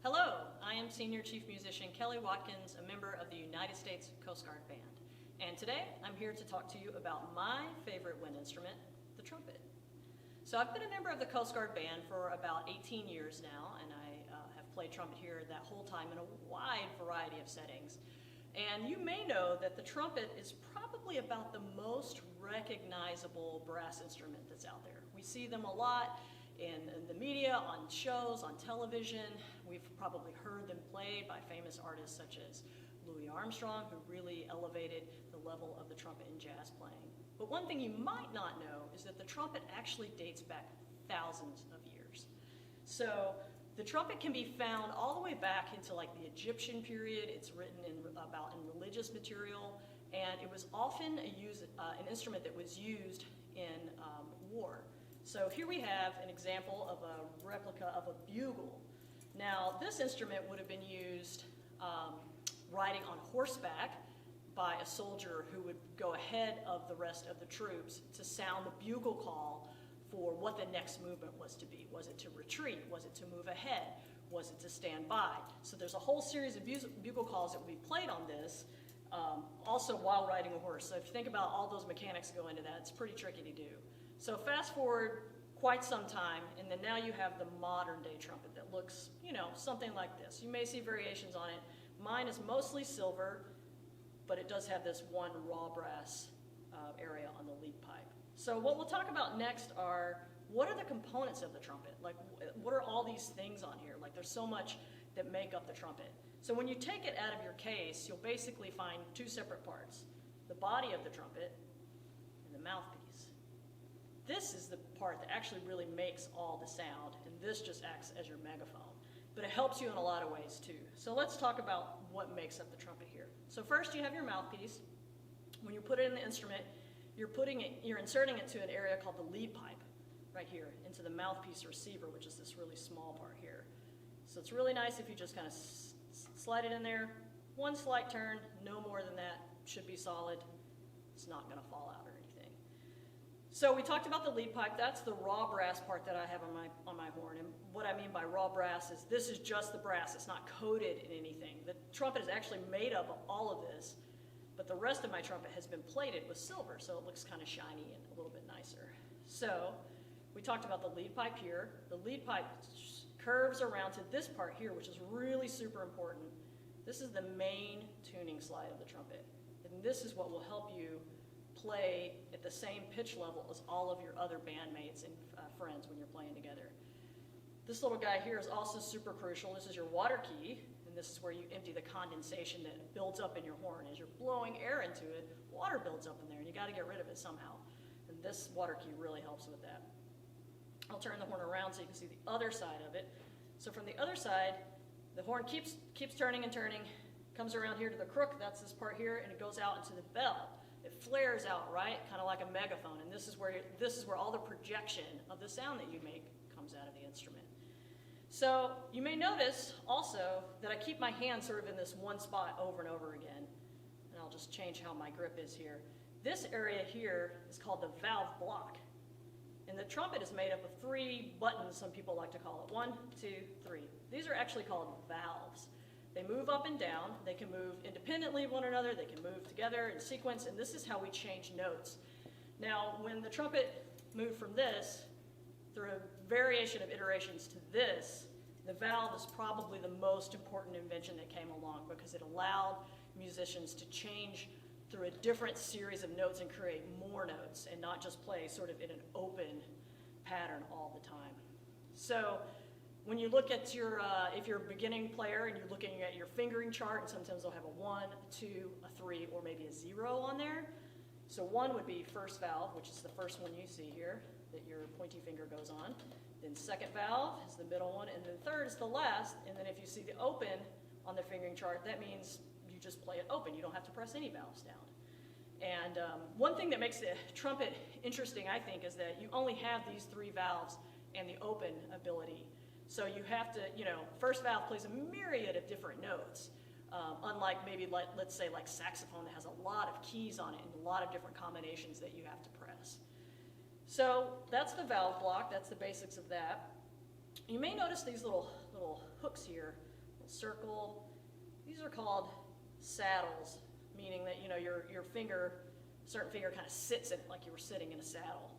Hello, I am Senior Chief Musician Kelly Watkins, a member of the United States Coast Guard Band. And today I'm here to talk to you about my favorite wind instrument, the trumpet. So I've been a member of the Coast Guard Band for about 18 years now, and I have played trumpet here that whole time in a wide variety of settings. And you may know that the trumpet is probably about the most recognizable brass instrument that's out there. We see them a lot in the media, on shows, on television. We've probably heard them played by famous artists such as Louis Armstrong, who really elevated the level of the trumpet in jazz playing. But one thing you might not know is that the trumpet actually dates back thousands of years. So the trumpet can be found all the way back into like the Egyptian period. It's written about in religious material, and it was often an instrument that was used in war. So here we have an example of a replica of a bugle. Now, this instrument would have been used riding on horseback by a soldier who would go ahead of the rest of the troops to sound the bugle call for what the next movement was to be. Was it to retreat? Was it to move ahead? Was it to stand by? So there's a whole series of bugle calls that would be played on this, also while riding a horse. So if you think about all those mechanics go into that, it's pretty tricky to do. So fast forward quite some time, and then now you have the modern day trumpet that looks, something like this. You may see variations on it. Mine is mostly silver, but it does have this one raw brass area on the lead pipe. So what we'll talk about next are, what are the components of the trumpet? Like, what are all these things on here? Like, there's so much that make up the trumpet. So when you take it out of your case, you'll basically find two separate parts: the body of the trumpet and the mouthpiece. This is the part that actually really makes all the sound, and this just acts as your megaphone. But it helps you in a lot of ways too. So let's talk about what makes up the trumpet here. So first you have your mouthpiece. When you put it in the instrument, you're inserting it to an area called the lead pipe, right here, into the mouthpiece receiver, which is this really small part here. So it's really nice if you just kind of slide it in there. One slight turn, no more than that, should be solid. It's not going to fall out or anything. So we talked about the lead pipe. That's the raw brass part that I have on my horn. And what I mean by raw brass is this is just the brass. It's not coated in anything. The trumpet is actually made up of all of this, but the rest of my trumpet has been plated with silver, so it looks kind of shiny and a little bit nicer. So we talked about the lead pipe here. The lead pipe curves around to this part here, which is really super important. This is the main tuning slide of the trumpet, and this is what will help you play at the same pitch level as all of your other bandmates and friends when you're playing together. This little guy here is also super crucial. This is your water key, and this is where you empty the condensation that builds up in your horn. As you're blowing air into it, water builds up in there, and you got to get rid of it somehow. And this water key really helps with that. I'll turn the horn around so you can see the other side of it. So from the other side, the horn keeps turning and turning, comes around here to the crook. That's this part here, and it goes out into the bell. It flares out, right? Kind of like a megaphone, and this is where all the projection of the sound that you make comes out of the instrument. So you may notice also that I keep my hand sort of in this one spot over and over again, and I'll just change how my grip is here. This area here is called the valve block, and the trumpet is made up of 3 buttons, some people like to call it. 1, 2, 3. These are actually called valves. They move up and down. They can move independently of one another. They can move together in sequence, and this is how we change notes. Now, when the trumpet moved from this, through a variation of iterations to this, the valve is probably the most important invention that came along, because it allowed musicians to change through a different series of notes and create more notes, and not just play sort of in an open pattern all the time. So when you look at your, if you're a beginning player and you're looking at your fingering chart, and sometimes they'll have a 1, a 2, a 3, or maybe a 0 on there. So 1 would be first valve, which is the first one you see here that your pointy finger goes on. Then second valve is the middle one, and then third is the last. And then if you see the open on the fingering chart, that means you just play it open. You don't have to press any valves down. And one thing that makes the trumpet interesting, I think, is that you only have these 3 valves and the open ability. So you have to, first valve plays a myriad of different notes, unlike maybe, let's say, like saxophone that has a lot of keys on it and a lot of different combinations that you have to press. So that's the valve block. That's the basics of that. You may notice these little hooks here circle. These are called saddles, meaning that, you know, your finger, certain finger kind of sits in it like you were sitting in a saddle.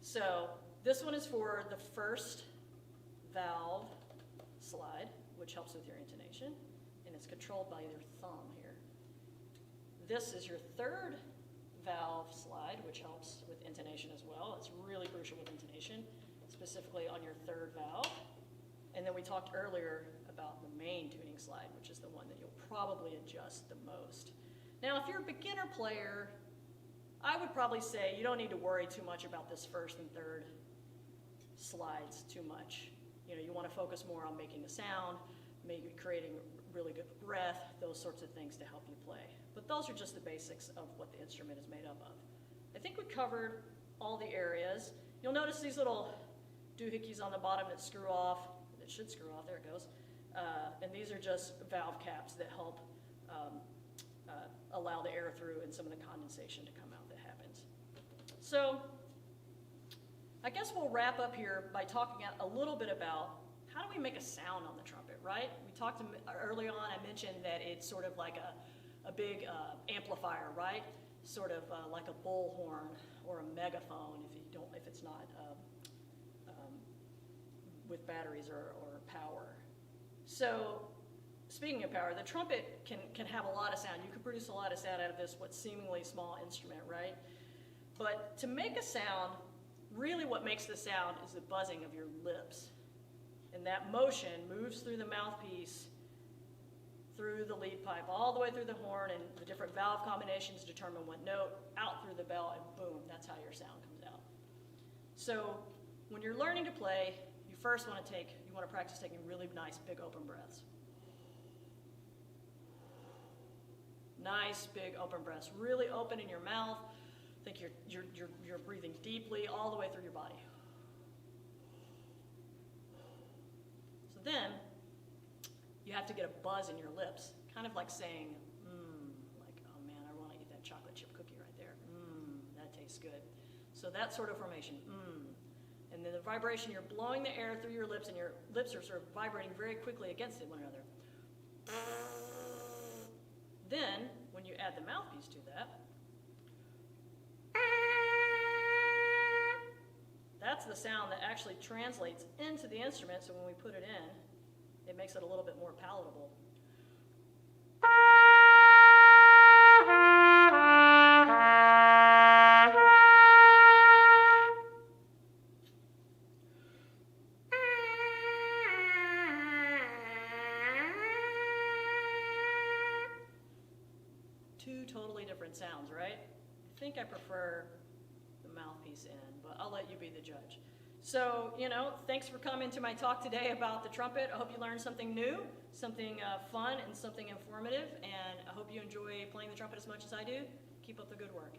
So this one is for the first valve slide, which helps with your intonation, and it's controlled by your thumb here. This is your third valve slide, which helps with intonation as well. It's really crucial with intonation, specifically on your third valve. And then we talked earlier about the main tuning slide, which is the one that you'll probably adjust the most. Now, if you're a beginner player, I would probably say you don't need to worry too much about this first and third slides too much. You know, you want to focus more on making the sound, maybe creating really good breath, those sorts of things to help you play. But those are just the basics of what the instrument is made up of. I think we covered all the areas. You'll notice these little doohickeys on the bottom that screw off. It should screw off, there it goes. And these are just valve caps that help allow the air through and some of the condensation to come out that happens. So I guess we'll wrap up here by talking a little bit about how do we make a sound on the trumpet, right? We talked early on, I mentioned that it's sort of like a big amplifier, right? Sort of like a bullhorn or a megaphone if it's not with batteries or power. So speaking of power, the trumpet can have a lot of sound. You can produce a lot of sound out of this what seemingly small instrument, right? But to make a sound, really what makes the sound is the buzzing of your lips. And that motion moves through the mouthpiece, through the lead pipe, all the way through the horn, and the different valve combinations determine what note, out through the bell, and boom, that's how your sound comes out. So when you're learning to play, you first want to practice taking really nice big open breaths. Nice big open breaths, really open in your mouth. Think you're breathing deeply all the way through your body. So then you have to get a buzz in your lips, kind of like saying, like, oh man, I want to eat that chocolate chip cookie right there. That tastes good. So that sort of formation, And then the vibration, you're blowing the air through your lips, and your lips are sort of vibrating very quickly against one another. Then, when you add the mouthpiece to that, that's the sound that actually translates into the instrument, so when we put it in, it makes it a little bit more palatable. Two totally different sounds, right? I think I prefer the mouthpiece in, but I'll let you be the judge. So, thanks for coming to my talk today about the trumpet. I hope you learned something new, something fun, and something informative, and I hope you enjoy playing the trumpet as much as I do. Keep up the good work.